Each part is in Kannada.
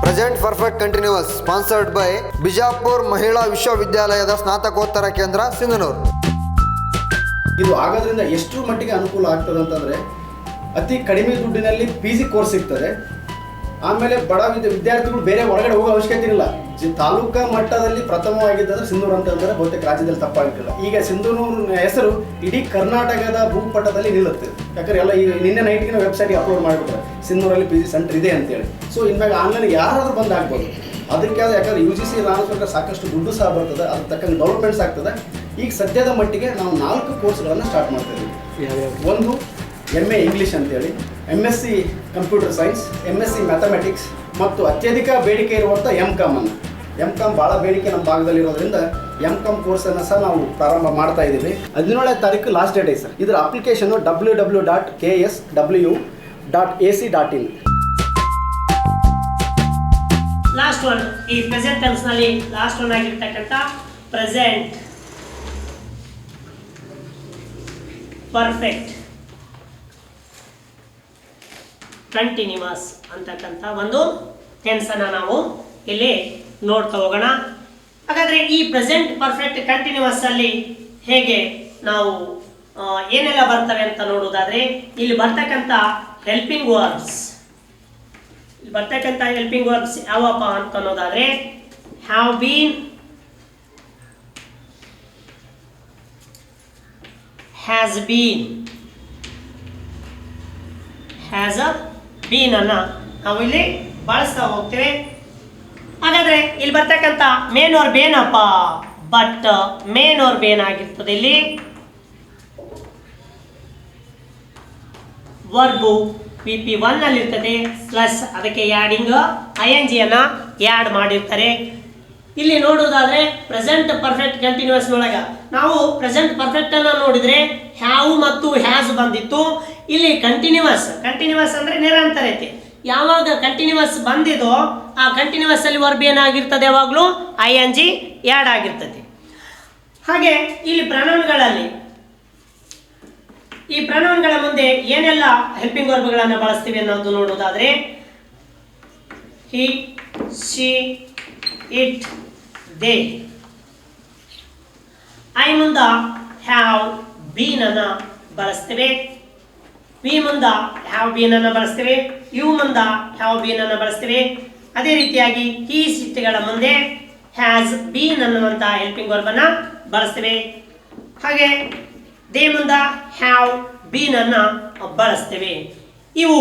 Present perfect continuous sponsored by Bijapur ಮಹಿಳಾ ವಿಶ್ವವಿದ್ಯಾಲಯದ ಸ್ನಾತಕೋತ್ತರ ಕೇಂದ್ರ ಸಿಂಧನೂರು. ಇದು ಆಗೋದ್ರಿಂದ ಎಷ್ಟು ಮಟ್ಟಿಗೆ ಅನುಕೂಲ ಆಗ್ತದೆ ಅಂತಂದರೆ, ಅತಿ ಕಡಿಮೆ ದುಡ್ಡಿನಲ್ಲಿ PG ಕೋರ್ಸ್ ಸಿಗ್ತದೆ. ಆಮೇಲೆ ಬಡ ವಿದ್ಯಾರ್ಥಿಗಳು ಬೇರೆ ಹೊರಗಡೆ ಹೋಗೋ ಅವಶ್ಯಕತೆ ಇಲ್ಲ. ತಾಲೂಕಾ ಮಟ್ಟದಲ್ಲಿ ಪ್ರಥಮವಾಗಿದ್ದಂದ್ರೆ ಸಿಂಧನೂರು ಅಂತಂದರೆ ಬಹುತೇಕ ರಾಜ್ಯದಲ್ಲಿ ತಪ್ಪಾಗಿಲ್ಲ. ಈಗ ಸಿಂಧನೂರು ಹೆಸರು ಇಡೀ ಕರ್ನಾಟಕದ ಭೂಪಟದಲ್ಲಿ ನಿಲ್ಲುತ್ತೆ. ಯಾಕಂದ್ರೆ ಎಲ್ಲ ಈಗ ನಿನ್ನೆ ನೈಟ್ಗಿನ ವೆಬ್ಸೈಟ್ಗೆ ಅಪ್ಲೋಡ್ ಮಾಡಿಬಿಟ್ರೆ ಸಿಂಧನೂರಲ್ಲಿ PG ಸೆಂಟರ್ ಇದೆ ಅಂತೇಳಿ. ಸೊ ಇನ್ಮೇಲೆ ಆನ್ಲೈನ್ ಯಾರಾದ್ರೂ ಬಂದು ಆಗ್ಬೋದು. ಅದಕ್ಕೆ ಯಾಕಂದ್ರೆ UGC ರಾಜ್ಯ ಸಾಕಷ್ಟು ದುಡ್ಡು ಸಹ ಬರ್ತದೆ, ಅದ್ರ ತಕ್ಕಂಗೆ ಡೆವಲಪ್ಮೆಂಟ್ಸ್ ಆಗ್ತದೆ. ಈಗ ಸದ್ಯದ ಮಟ್ಟಿಗೆ ನಾವು 4 ಕೋರ್ಸ್ಗಳನ್ನು ಸ್ಟಾರ್ಟ್ ಮಾಡ್ತಾ ಇದ್ದೀವಿ. ಒಂದು MA ಇಂಗ್ಲೀಷ್ ಅಂತೇಳಿ, MSc computer science, MSc mathematics ಮತ್ತು ಅತ್ಯಧಿಕ ಬೇಡಿಕೆ ಇರುವಂಥ MCOM ಅನ್ನು. MCOM ಭಾಳ ಬೇಡಿಕೆ ನಮ್ಮ ಭಾಗದಲ್ಲಿರೋದ್ರಿಂದ MCOM ಕೋರ್ಸನ್ನು ಸಹ ನಾವು ಪ್ರಾರಂಭ ಮಾಡ್ತಾ ಇದ್ದೀವಿ. 17ನೇ ತಾರೀಕು ಲಾಸ್ಟ್ ಡೇಟ್ ಐತೆ ಸರ್. ಇದರ ಅಪ್ಲಿಕೇಶನ್ನು www.ksw.ac.in. ಲಾಸ್ಟ್ ಒನ್, ಈ ಪ್ರೆಸೆಂಟ್ ಟೆನ್ಸ್ನಲ್ಲಿ ಲಾಸ್ಟ್ ಒನ್ ಆಗಿರ್ತಕ್ಕಂಥ ಪ್ರೆಸೆಂಟ್ ಪರ್ಫೆಕ್ಟ್ ಕಂಟಿನ್ಯೂಸ್ ಅಂತಕ್ಕಂಥ ಒಂದು ಟೆನ್ಸನ್ನು ನಾವು ಇಲ್ಲಿ ನೋಡ್ತಾ ಹೋಗೋಣ. ಹಾಗಾದರೆ ಈ ಪ್ರೆಸೆಂಟ್ ಪರ್ಫೆಕ್ಟ್ ಕಂಟಿನ್ಯೂಸ್ ಅಲ್ಲಿ ಹೇಗೆ ನಾವು ಏನೆಲ್ಲ ಬರ್ತವೆ ಅಂತ ನೋಡೋದಾದರೆ, ಇಲ್ಲಿ ಬರ್ತಕ್ಕಂಥ ಹೆಲ್ಪಿಂಗ್ ವರ್ಬ್ಸ್ ಯಾವಪ್ಪ ಅಂತ ಅನ್ನೋದಾದರೆ, have been, has been, has a been ಅನ್ನ ನಾವು ಇಲ್ಲಿ ಬಳಸ್ತಾ ಹೋಗ್ತೇವೆ. ಹಾಗಾದ್ರೆ ಇಲ್ಲಿ ಬರ್ತಕ್ಕಂಥ ಮೇನ್ ಆರ್ ಬೇನಪ್ಪ, ಬಟ್ ಮೇನ್ ಆರ್ ಬೇನ್ ಆಗಿರ್ತದೆ. ಇಲ್ಲಿ ವರ್ಬು PP1 ಅಲ್ಲಿ ಇರ್ತದೆ, ಪ್ಲಸ್ ಅದಕ್ಕೆ ಆ್ಯಡಿಂಗ್ ING ಅನ್ನ ಆ್ಯಡ್ ಮಾಡಿರ್ತಾರೆ. ಇಲ್ಲಿ ನೋಡೋದಾದ್ರೆ ಪ್ರೆಸೆಂಟ್ ಪರ್ಫೆಕ್ಟ್ ಕಂಟಿನ್ಯೂಸ್ ಒಳಗೆ ನಾವು ಪ್ರೆಸೆಂಟ್ ಪರ್ಫೆಕ್ಟ್ ಅನ್ನ ನೋಡಿದ್ರೆ ಹ್ಯಾವ್ ಮತ್ತು ಹ್ಯಾಸ್ ಬಂದಿತ್ತು. ಇಲ್ಲಿ ಕಂಟಿನ್ಯೂಸ್ ಅಂದ್ರೆ ನಿರಂತರತೆ. ಯಾವಾಗ ಕಂಟಿನ್ಯೂಸ್ ಬಂದಿದೋ ಆ ಕಂಟಿನ್ಯೂಸ್ ಅಲ್ಲಿ ವರ್ಬ್ ಏನಾಗಿರ್ತದೆ, ಯಾವಾಗಲೂ ING ಆ್ಯಡ್ ಆಗಿರ್ತದೆ. ಹಾಗೆ ಇಲ್ಲಿ ಪ್ರನೌನ್ಗಳಲ್ಲಿ ಈ ಪ್ರನೌನ್ಗಳ ಮುಂದೆ ಏನೆಲ್ಲ ಹೆಲ್ಪಿಂಗ್ ವರ್ಬ್ಗಳನ್ನು ಬಳಸ್ತೀವಿ ಅನ್ನೋದು ನೋಡೋದಾದ್ರೆ, ಹಿ, ಶಿ, ಇಟ್, ದೇ. ಐ ಮುಂದ ಹ್ಯಾವ್ ಬೀನ್ ಅನ್ನ ಬಳಸ್ತೇವೆ. ವಿ ಮುಂದ ಹ್ಯಾವ್ ಬೀನ್ ಅನ್ನ ಬಳಸ್ತೇವೆ. ಯು ಮುಂದ ಹ್ಯಾವ್ ಬೀನ್ ಅನ್ನ ಬಳಸ್ತೇವೆ. ಅದೇ ರೀತಿಯಾಗಿ ಈ ಸಿಟ್ಗಳ ಮುಂದೆ ಹ್ಯಾಸ್ ಬೀನ್ ಅನ್ನುವಂಥ ಹೆಲ್ಪಿಂಗ್ ವರ್ಬ್ ಅನ್ನ ಬಳಸ್ತೇವೆ. ಹಾಗೆ ದೇ ಮುಂದ ಹ್ಯಾವ್ ಬೀನ್ ಅನ್ನ ಬಳಸ್ತೇವೆ. ಇವು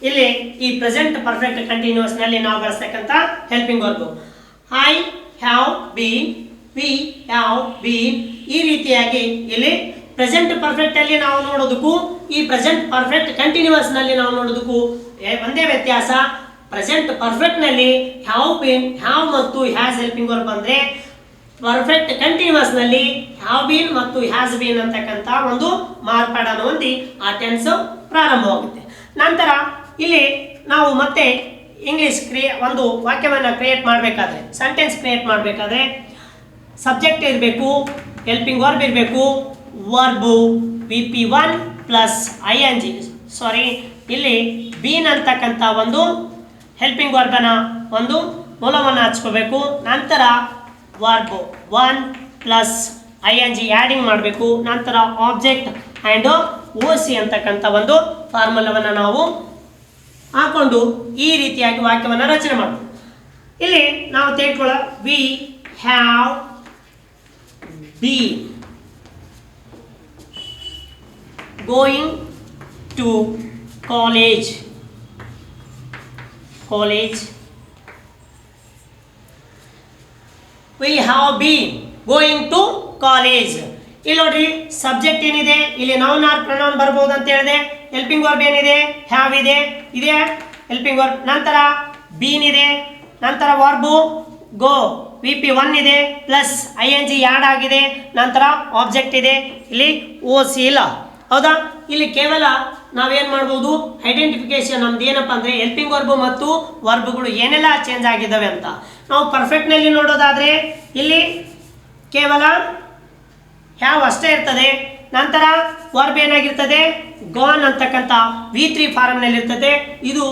ಇಲ್ಲಿ ಈ ಪ್ರೆಸೆಂಟ್ ಪರ್ಫೆಕ್ಟ್ ಕಂಟಿನ್ಯೂಸ್ ನಲ್ಲಿ ನಾವು ಬಳಸ್ತಕ್ಕಂಥ helping verb. I have been, we have been. ಈ ರೀತಿಯಾಗಿ ಇಲ್ಲಿ ಪ್ರೆಸೆಂಟ್ ಪರ್ಫೆಕ್ಟ್ ಅಲ್ಲಿ ನಾವು ನೋಡೋದಕ್ಕೂ ಈ ಪ್ರೆಸೆಂಟ್ ಪರ್ಫೆಕ್ಟ್ ಕಂಟಿನ್ಯೂಸ್ ನಲ್ಲಿ ನಾವು ನೋಡೋದಕ್ಕೂ ಒಂದೇ ವ್ಯತ್ಯಾಸ. ಪ್ರೆಸೆಂಟ್ ಪರ್ಫೆಕ್ಟ್ ನಲ್ಲಿ ಹ್ಯಾವ್ ಬೀನ್, ಹ್ಯಾವ್ ಮತ್ತು ಹ್ಯಾಸ್ ಹೆಲ್ಪಿಂಗ್ ವರ್ಬ್ ಬಂದ್ರೆ, ಪರ್ಫೆಕ್ಟ್ ಕಂಟಿನ್ಯೂಸ್ ನಲ್ಲಿ ಹ್ಯಾವ್ ಬೀನ್ ಮತ್ತು ಹ್ಯಾಸ್ ಬೀನ್ ಅಂತಕ್ಕಂಥ ಒಂದು ಮಾರ್ಪಾಡನ್ನು ಹೊಂದಿ ಆ ಟೆನ್ಸ್ ಪ್ರಾರಂಭವಾಗುತ್ತೆ. ನಂತರ ಇಲ್ಲಿ ನಾವು ಮತ್ತೆ ಇಂಗ್ಲಿಷ್ ಒಂದು ವಾಕ್ಯವನ್ನು ಕ್ರಿಯೇಟ್ ಮಾಡಬೇಕಾದ್ರೆ, ಸೆಂಟೆನ್ಸ್ ಕ್ರಿಯೇಟ್ ಮಾಡಬೇಕಾದ್ರೆ ಸಬ್ಜೆಕ್ಟ್ ಇರಬೇಕು, ಹೆಲ್ಪಿಂಗ್ ವರ್ಬ್ ಇರಬೇಕು, ವರ್ಬು PP1 ಪ್ಲಸ್ ING. ಇಲ್ಲಿ ಬೀನ್ ಅಂತಕ್ಕಂಥ ಒಂದು ಹೆಲ್ಪಿಂಗ್ ವರ್ಬನ ಒಂದು ಮೂಲವನ್ನು ಹಚ್ಕೋಬೇಕು. ನಂತರ ವರ್ಬ್ 1 ಪ್ಲಸ್ ING ಆ್ಯಡಿಂಗ್ ಮಾಡಬೇಕು. ನಂತರ ಆಬ್ಜೆಕ್ಟ್ ಆ್ಯಂಡ್ OC ಅಂತಕ್ಕಂಥ ಒಂದು ಫಾರ್ಮುಲಾವನ್ನು ನಾವು ಹಾಕೊಂಡು ಈ ರೀತಿಯಾಗಿ ವಾಕ್ಯವನ್ನು ರಚನೆ ಮಾಡಬೇಕು. ಇಲ್ಲಿ ನಾವು ತೆಗೆದುಕೊಳ್ಳೋ we have been going to college. We have been going to college. ಇಲ್ಲಿ ನೋಡ್ರಿ, ಸಬ್ಜೆಕ್ಟ್ ಏನಿದೆ, ಇಲ್ಲಿ ನೌನ್ ಆರ್ ಪ್ರೊನೌನ್ ಬರ್ಬೋದು ಅಂತ ಹೇಳಿದೆ. ಹೆಲ್ಪಿಂಗ್ ವರ್ಬ್ ಏನಿದೆ, ಹ್ಯಾವ್ ಇದೆ ಹೆಲ್ಪಿಂಗ್ ವರ್ಬ್. ನಂತರ ಬೀನ್ ಇದೆ. ನಂತರ ವರ್ಬು ಗೋ PP1 ಇದೆ ಪ್ಲಸ್ ING ಆ್ಯಡ್ ಆಗಿದೆ. ನಂತರ ಆಬ್ಜೆಕ್ಟ್ ಇದೆ. ಇಲ್ಲಿ OC ಇಲ್ಲ, ಹೌದಾ? ಇಲ್ಲಿ ಕೇವಲ ನಾವೇನು ಮಾಡ್ಬೋದು, ಐಡೆಂಟಿಫಿಕೇಶನ್ ನಮ್ದು ಏನಪ್ಪ ಅಂದರೆ ಹೆಲ್ಪಿಂಗ್ ವರ್ಬು ಮತ್ತು ವರ್ಬ್ಗಳು ಏನೆಲ್ಲ ಚೇಂಜ್ ಆಗಿದ್ದಾವೆ ಅಂತ. ನಾವು ಪರ್ಫೆಕ್ಟ್ನಲ್ಲಿ ನೋಡೋದಾದರೆ ಇಲ್ಲಿ ಕೇವಲ ಹ್ಯಾವ್ ಅಷ್ಟೇ ಇರ್ತದೆ. ನಂತರ ವರ್ಬ್ ಏನಾಗಿರ್ತದೆ ಗಾನ್ ಅಂತಕ್ಕಂಥ V3 ಫಾರ್ಮ್ನಲ್ಲಿ ಇರ್ತದೆ. ಇದು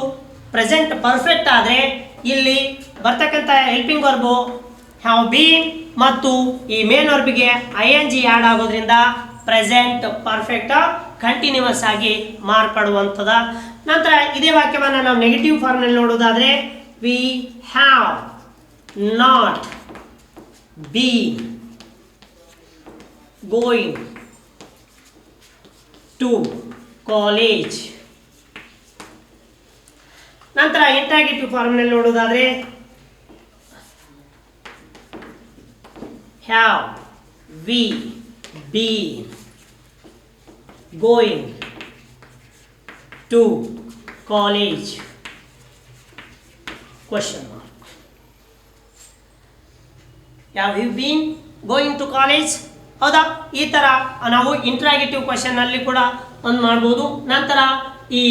ಪ್ರೆಸೆಂಟ್ ಪರ್ಫೆಕ್ಟ್ ಆದರೆ ಇಲ್ಲಿ ಬರ್ತಕ್ಕಂಥ ಹೆಲ್ಪಿಂಗ್ ವರ್ಬು ಹ್ಯಾವ್ ಬೀನ್ ಮತ್ತು ಈ ಮೇನ್ ವರ್ಬಿಗೆ ING ಆ್ಯಡ್ ಆಗೋದ್ರಿಂದ ಪ್ರೆಸೆಂಟ್ ಪರ್ಫೆಕ್ಟ್ ಕಂಟಿನ್ಯೂಸ್ ಆಗಿ ಮಾರ್ಪಡುವಂಥದ್ದು. ನಂತರ ಇದೇ ವಾಕ್ಯವನ್ನು ನಾವು ನೆಗೆಟಿವ್ ಫಾರ್ಮ್ನಲ್ಲಿ ನೋಡೋದಾದರೆ we have not been going to college. ನಂತರ ಇಂಟ್ರಾಗೇಟಿವ್ ಫಾರ್ಮ್ನಲ್ಲಿ ನೋಡೋದಾದರೆ have we been going to college question mark. Have you been going to college? ಹೌದಾ? ಈ ಥರ ನಾವು ಇಂಟ್ರಾಗೇಟಿವ್ ಕ್ವಶನಲ್ಲಿ ಕೂಡ ಒಂದು ಮಾಡ್ಬೋದು. ನಂತರ ಈ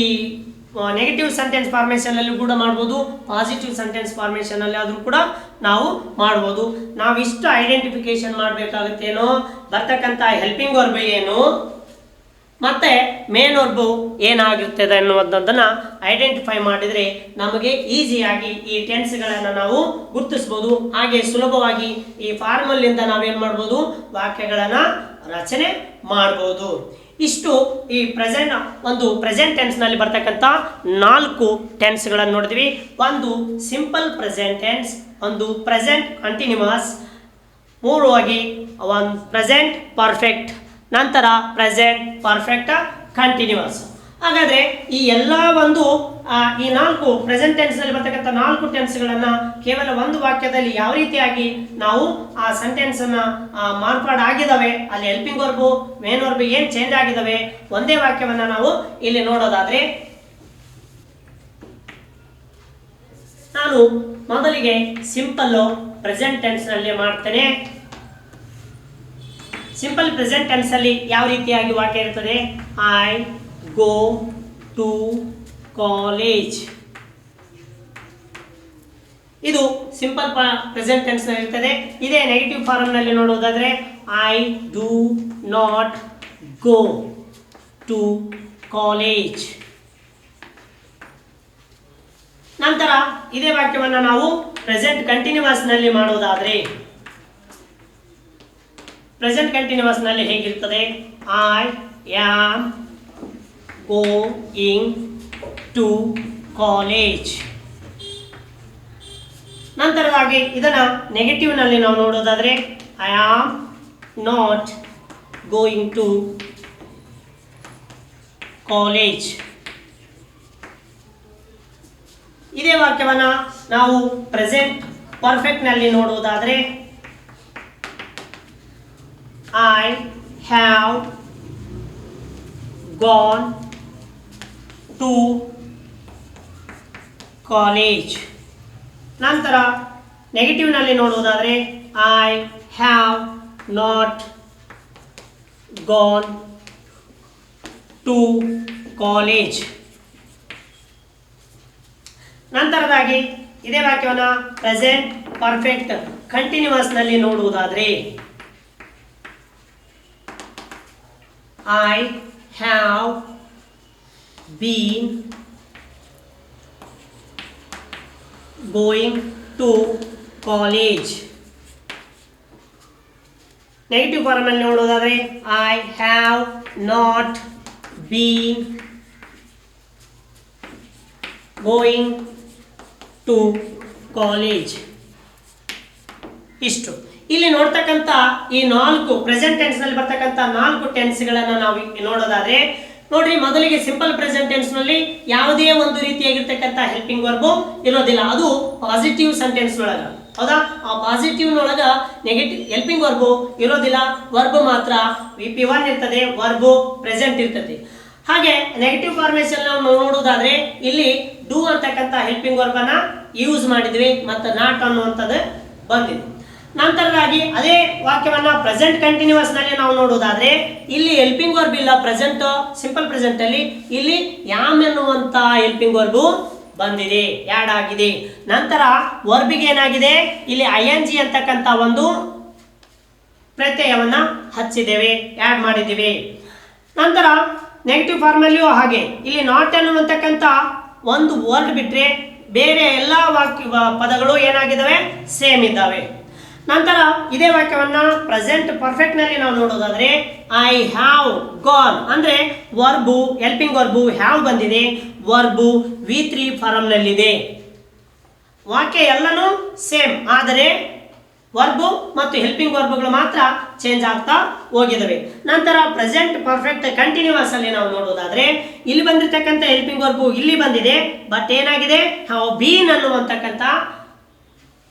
ನೆಗೆಟಿವ್ ಸೆಂಟೆನ್ಸ್ ಫಾರ್ಮೇಷನಲ್ಲಿ ಕೂಡ ಮಾಡ್ಬೋದು, ಪಾಸಿಟಿವ್ ಸೆಂಟೆನ್ಸ್ ಫಾರ್ಮೇಷನಲ್ಲಿ ಆದರೂ ಕೂಡ ನಾವು ಮಾಡ್ಬೋದು. ನಾವಿಷ್ಟು ಐಡೆಂಟಿಫಿಕೇಶನ್ ಮಾಡಬೇಕಾಗುತ್ತೇನೋ ಬರ್ತಕ್ಕಂಥ ಹೆಲ್ಪಿಂಗ್ ವರ್ಬ್ ಏನು ಮತ್ತು ಮೇನ್ ವರ್ಬು ಏನಾಗಿರ್ತದೆ ಅನ್ನುವಂಥದ್ದನ್ನು ಐಡೆಂಟಿಫೈ ಮಾಡಿದರೆ ನಮಗೆ ಈಸಿಯಾಗಿ ಈ ಟೆನ್ಸ್ಗಳನ್ನು ನಾವು ಗುರುತಿಸ್ಬೋದು. ಹಾಗೆ ಸುಲಭವಾಗಿ ಈ ಫಾರ್ಮಲ್ಲಿಂದ ನಾವೇನು ಮಾಡ್ಬೋದು ವಾಕ್ಯಗಳನ್ನು ರಚನೆ ಮಾಡ್ಬೋದು. ಇಷ್ಟು ಈ ಪ್ರೆಸೆಂಟ್ ಟೆನ್ಸ್ನಲ್ಲಿ ಬರ್ತಕ್ಕಂಥ 4 ಟೆನ್ಸ್ಗಳನ್ನು ನೋಡಿದ್ವಿ. ಒಂದು ಸಿಂಪಲ್ ಪ್ರೆಸೆಂಟ್ ಟೆನ್ಸ್, ಒಂದು ಪ್ರೆಸೆಂಟ್ ಕಂಟಿನ್ಯೂಸ್, ಮೂರವಾಗಿ ಒಂದು ಪ್ರೆಸೆಂಟ್ ಪರ್ಫೆಕ್ಟ್, ನಂತರ ಪ್ರೆಸೆಂಟ್ ಪರ್ಫೆಕ್ಟ್ ಕಂಟಿನ್ಯೂಸ್. ಹಾಗಾದರೆ ಈ ಎಲ್ಲ ಈ 4 ಪ್ರೆಸೆಂಟ್ ಟೆನ್ಸ್ನಲ್ಲಿ ಬರ್ತಕ್ಕಂಥ 4 ಟೆನ್ಸ್ಗಳನ್ನು ಕೇವಲ ಒಂದು ವಾಕ್ಯದಲ್ಲಿ ಯಾವ ರೀತಿಯಾಗಿ ನಾವು ಆ ಸೆಂಟೆನ್ಸನ್ನು ಮಾರ್ಪಾಡಾಗಿದ್ದಾವೆ, ಅಲ್ಲಿ ಹೆಲ್ಪಿಂಗ್ ವರ್ಬು ಮೇನ್ ವರ್ಬು ಏನು ಚೇಂಜ್ ಆಗಿದ್ದಾವೆ ಒಂದೇ ವಾಕ್ಯವನ್ನು ನಾವು ಇಲ್ಲಿ ನೋಡೋದಾದರೆ, ನಾನು ಮೊದಲಿಗೆ ಸಿಂಪಲ್ಲು ಪ್ರೆಸೆಂಟ್ ಟೆನ್ಸ್ನಲ್ಲಿ ಮಾಡ್ತೇನೆ. ಸಿಂಪಲ್ ಪ್ರೆಸೆಂಟ್ ಟೆನ್ಸಲ್ಲಿ ಯಾವ ರೀತಿಯಾಗಿ ವಾಕ್ಯ ಇರ್ತದೆ? I go to college. ಇದು ಸಿಂಪಲ್ ಪ್ರೆಸೆಂಟ್ ಟೆನ್ಸ್ನಲ್ಲಿ ಇರ್ತದೆ. ಇದೇ ನೆಗೆಟಿವ್ ಫಾರ್ಮ್ನಲ್ಲಿ ನೋಡೋದಾದರೆ I do not go to college. ನಂತರ ಇದೇ ವಾಕ್ಯವನ್ನು ನಾವು ಪ್ರೆಸೆಂಟ್ ಕಂಟಿನ್ಯೂಸ್ನಲ್ಲಿ ಮಾಡೋದಾದರೆ, ಪ್ರೆಸೆಂಟ್ ಕಂಟಿನ್ಯೂಸ್ನಲ್ಲಿ ಹೇಗಿರ್ತದೆ? I am going to college. ನಂತರದಾಗಿ ಇದನ್ನು ನೆಗೆಟಿವ್ನಲ್ಲಿ ನಾವು ನೋಡೋದಾದರೆ I am not going to college. ಇದೇ ವಾಕ್ಯವನ್ನು ನಾವು ಪ್ರೆಸೆಂಟ್ ಪರ್ಫೆಕ್ಟ್ನಲ್ಲಿ ನೋಡೋದಾದರೆ I have gone to college. ನಂತರ ನೆಗೆಟಿವ್ನಲ್ಲಿ ನೋಡೋದಾದರೆ I have not gone to college. ನಂತರದಾಗಿ ಇದೇ ವಾಕ್ಯವನ್ನು ಪ್ರೆಸೆಂಟ್ ಪರ್ಫೆಕ್ಟ್ ಕಂಟಿನ್ಯೂಸ್ನಲ್ಲಿ ನೋಡುವುದಾದರೆ I have been going to college. Negative ಫಾರ್ಮಲ್ಲಿ ನೋಡೋದಾದರೆ I have not been going to college. ಇಷ್ಟು ಇಲ್ಲಿ ನೋಡ್ತಕ್ಕಂಥ ಈ 4 ಪ್ರೆಸೆಂಟ್ ಟೆನ್ಸ್ನಲ್ಲಿ ಬರ್ತಕ್ಕಂಥ 4 ಟೆನ್ಸ್ಗಳನ್ನು ನಾವು ನೋಡೋದಾದರೆ ನೋಡ್ರಿ, ಮೊದಲಿಗೆ ಸಿಂಪಲ್ ಪ್ರೆಸೆಂಟ್ ಟೆನ್ಸ್ನಲ್ಲಿ ಯಾವುದೇ ಒಂದು ರೀತಿಯಾಗಿರ್ತಕ್ಕಂಥ ಹೆಲ್ಪಿಂಗ್ ವರ್ಬು ಇರೋದಿಲ್ಲ. ಅದು ಪಾಸಿಟಿವ್ ಸೆಂಟೆನ್ಸ್ ಒಳಗೆ, ಹೌದಾ? ಆ ಪಾಸಿಟಿವ್ನೊಳಗೆ ನೆಗೆಟಿವ್ ಹೆಲ್ಪಿಂಗ್ ವರ್ಬು ಇರೋದಿಲ್ಲ. ವರ್ಬು ಮಾತ್ರ VP1 ಇರ್ತದೆ, ವರ್ಬು ಪ್ರೆಸೆಂಟ್ ಇರ್ತದೆ. ಹಾಗೆ ನೆಗೆಟಿವ್ ಫಾರ್ಮೇಷನ್ ನಾವು ನೋಡೋದಾದ್ರೆ ಇಲ್ಲಿ ಡೂ ಅಂತಕ್ಕಂಥ ಹೆಲ್ಪಿಂಗ್ ವರ್ಬನ್ನು ಯೂಸ್ ಮಾಡಿದ್ವಿ ಮತ್ತು ನಾಟ್ ಅನ್ನುವಂಥದ್ದು ಬಂದಿದೆ. ನಂತರವಾಗಿ ಅದೇ ವಾಕ್ಯವನ್ನ ಪ್ರೆಸೆಂಟ್ ಕಂಟಿನ್ಯೂಸ್ ನಲ್ಲಿ ನಾವು ನೋಡೋದಾದ್ರೆ ಇಲ್ಲಿ ಹೆಲ್ಪಿಂಗ್ ವರ್ಬ್ ಇಲ್ಲ, ಪ್ರೆಸೆಂಟ್ ಸಿಂಪಲ್ ಪ್ರೆಸೆಂಟ್ ಅಲ್ಲಿ ಇಲ್ಲಿ ಯಾಮ್ ಎನ್ನುವಂತ ಹೆಲ್ಪಿಂಗ್ ವರ್ಬ್ ಬಂದಿದೆ, ಆಡ್ ಆಗಿದೆ. ನಂತರ ವರ್ಬಿಗೆ ಏನಾಗಿದೆ, ಇಲ್ಲಿ ING ಅಂತಕ್ಕಂಥ ಒಂದು ಪ್ರತ್ಯಯವನ್ನು ಹಚ್ಚಿದ್ದೇವೆ, ಆ್ಯಡ್ ಮಾಡಿದ್ದೀವಿ. ನಂತರ ನೆಗೆಟಿವ್ ಫಾರ್ಮಲ್ಲಿಯೂ ಹಾಗೆ ಇಲ್ಲಿ ನಾಟ್ ಅನ್ನುವಂತಕ್ಕಂಥ ಒಂದು ವರ್ಡ್ ಬಿಟ್ಟರೆ ಬೇರೆ ಎಲ್ಲ ಪದಗಳು ಏನಾಗಿದ್ದಾವೆ, ಸೇಮ್ ಇದ್ದಾವೆ. ನಂತರ ಇದೇ ವಾಕ್ಯವನ್ನು ಪ್ರೆಸೆಂಟ್ ಪರ್ಫೆಕ್ಟ್ನಲ್ಲಿ ನಾವು ನೋಡೋದಾದರೆ ಐ ಹ್ಯಾವ್ ಗಾನ್ ಅಂದರೆ ವರ್ಬು ಹೆಲ್ಪಿಂಗ್ ವರ್ಬು ಹ್ಯಾವ್ ಬಂದಿದೆ, ವರ್ಬು V3 ಫಾರಮ್ನಲ್ಲಿದೆ. ವಾಕ್ಯ ಎಲ್ಲನೂ ಸೇಮ್, ಆದರೆ ವರ್ಬು ಮತ್ತು ಹೆಲ್ಪಿಂಗ್ ವರ್ಬುಗಳು ಮಾತ್ರ ಚೇಂಜ್ ಆಗ್ತಾ ಹೋಗಿದ್ದಾವೆ. ನಂತರ ಪ್ರೆಸೆಂಟ್ ಪರ್ಫೆಕ್ಟ್ ಕಂಟಿನ್ಯೂಸ್ ಅಲ್ಲಿ ನಾವು ನೋಡೋದಾದ್ರೆ ಇಲ್ಲಿ ಬಂದಿರತಕ್ಕಂಥ ಹೆಲ್ಪಿಂಗ್ ವರ್ಬು ಇಲ್ಲಿ ಬಂದಿದೆ, ಬಟ್ ಏನಾಗಿದೆ, ಹ್ಯಾವ್ ಬೀನ್ ಅನ್ನುವಂತಕ್ಕಂಥ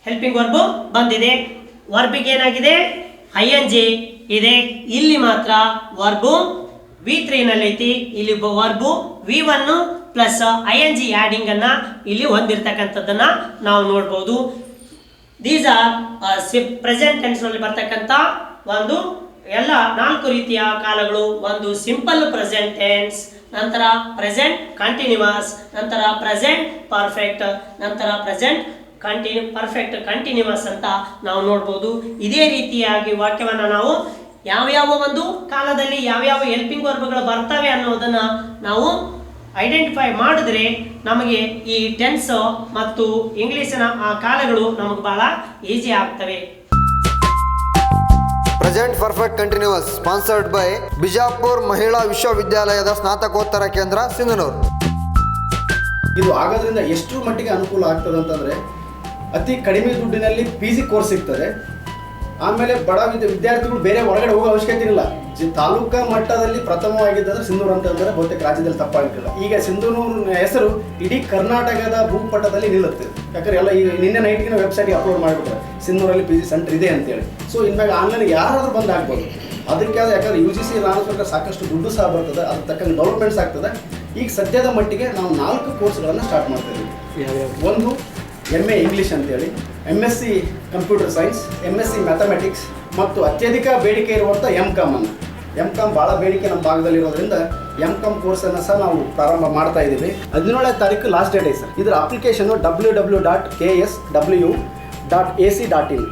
ಹೆಲ್ಪಿಂಗ್ ವರ್ಬು ಬಂದಿದೆ. ವರ್ಬಿಗೆ ಏನಾಗಿದೆ, ING ಇದೆ. ಇಲ್ಲಿ ಮಾತ್ರ ವರ್ಬು V3 ನಲ್ಲೈತಿ, ಇಲ್ಲಿ verb V1 plus ING adding ಅನ್ನ ಇಲ್ಲಿ ಹೊಂದಿರತಕ್ಕಂಥದ್ದನ್ನ ನಾವು ನೋಡ್ಬೋದು. ದೀಸ್ ಆರ್ ಪ್ರೆಸೆಂಟ್ ಟೆನ್ಸ್ ನಲ್ಲಿ ಬರ್ತಕ್ಕಂಥ ಒಂದು ಎಲ್ಲ 4 ರೀತಿಯ ಕಾಲಗಳು. ಒಂದು ಸಿಂಪಲ್ ಪ್ರೆಸೆಂಟ್ ಟೆನ್ಸ್, ನಂತರ ಪ್ರೆಸೆಂಟ್ ಕಂಟಿನ್ಯೂಸ್, ನಂತರ ಪ್ರೆಸೆಂಟ್ ಪರ್ಫೆಕ್ಟ್, ನಂತರ ಪ್ರೆಸೆಂಟ್ ಪರ್ಫೆಕ್ಟ್ ಕಂಟಿನ್ಯೂಸ್ ಅಂತ ನಾವು ನೋಡ್ಬೋದು. ಇದೇ ರೀತಿಯಾಗಿ ವಾಕ್ಯವನ್ನು ನಾವು ಯಾವ್ಯಾವ ಒಂದು ಕಾಲದಲ್ಲಿ ಯಾವ್ಯಾವ ಹೆಲ್ಪಿಂಗ್ ವರ್ಬ್ಗಳು ಬರ್ತವೆ ಅನ್ನೋದನ್ನ ನಾವು ಐಡೆಂಟಿಫೈ ಮಾಡಿದ್ರೆ ನಮಗೆ ಈ ಟೆನ್ಸ್ ಮತ್ತು ಇಂಗ್ಲಿಷಿನ ಆ ಕಾಲಗಳು ನಮಗೆ ಬಹಳ ಈಸಿ ಆಗ್ತವೆ. Present perfect continuous sponsored by Bijapur ಮಹಿಳಾ ವಿಶ್ವವಿದ್ಯಾಲಯದ ಸ್ನಾತಕೋತ್ತರ ಕೇಂದ್ರ ಸಿಂಧನೂರು. ಇದು ಆಗೋದ್ರಿಂದ ಎಷ್ಟು ಮಟ್ಟಿಗೆ ಅನುಕೂಲ ಆಗ್ತದೆ ಅಂತಂದರೆ ಅತಿ ಕಡಿಮೆ ದುಡ್ಡಿನಲ್ಲಿ PG ಕೋರ್ಸ್ ಸಿಗ್ತದೆ. ಆಮೇಲೆ ಬಡ ವಿದ್ಯಾರ್ಥಿಗಳು ಬೇರೆ ಹೊರಗಡೆ ಹೋಗೋ ಅವಶ್ಯಕತೆ ಇಲ್ಲ. ತಾಲೂಕಾ ಮಟ್ಟದಲ್ಲಿ ಪ್ರಥಮವಾಗಿದ್ದಂದ್ರೆ ಸಿಂಧೂರು ಅಂತಂದರೆ ಬಹುತೇಕ ರಾಜ್ಯದಲ್ಲಿ ತಪ್ಪಾಗಿಲ್ಲ. ಈಗ ಸಿಂಧನೂರಿನ ಹೆಸರು ಇಡೀ ಕರ್ನಾಟಕದ ಭೂಪಟದಲ್ಲಿ ನಿಲ್ಲುತ್ತೆ. ಯಾಕಂದ್ರೆ ಎಲ್ಲ ಈಗ ನಿನ್ನೆ ನೈಟ್ಗಿನ ವೆಬ್ಸೈಟ್ಗೆ ಅಪ್ಲೋಡ್ ಮಾಡಿಬಿಟ್ರೆ ಸಿಂಧೂರಲ್ಲಿ PG ಸೆಂಟರ್ ಇದೆ ಅಂತೇಳಿ. ಸೊ ಇನ್ಮೇಲೆ ಆನ್ಲೈನ್ ಯಾರಾದ್ರೂ ಬಂದು ಆಗ್ಬೋದು. ಅದಕ್ಕೆ ಯಾಕಂದ್ರೆ UGC ರಾಜ್ಯ ಸಾಕಷ್ಟು ದುಡ್ಡು ಸಹ ಬರ್ತದೆ, ಅದ್ರ ತಕ್ಕಂಗೆ ಡೆವಲಪ್ಮೆಂಟ್ಸ್ ಆಗ್ತದೆ. ಈಗ ಸದ್ಯದ ಮಟ್ಟಿಗೆ ನಾವು 4 ಕೋರ್ಸ್ಗಳನ್ನು ಸ್ಟಾರ್ಟ್ ಮಾಡ್ತಾ ಇದ್ದೀವಿ. ಒಂದು MA ಇಂಗ್ಲೀಷ್ ಅಂತೇಳಿ, MSc computer science, MSc mathematics ಮತ್ತು ಅತ್ಯಧಿಕ ಬೇಡಿಕೆ ಇರುವಂಥ MCOM ಅನ್ನು. MCOM ಭಾಳ ಬೇಡಿಕೆ ನಮ್ಮ ಭಾಗದಲ್ಲಿರೋದ್ರಿಂದ MCOM ಕೋರ್ಸನ್ನು ಸಹ ನಾವು ಪ್ರಾರಂಭ ಮಾಡ್ತಾ ಇದ್ದೀವಿ. 17ನೇ ತಾರೀಕು ಲಾಸ್ಟ್ ಡೇಟ್ ಇದೆ ಸರ್. ಇದರ ಅಪ್ಲಿಕೇಶನ್ನು www.ksw.ac.in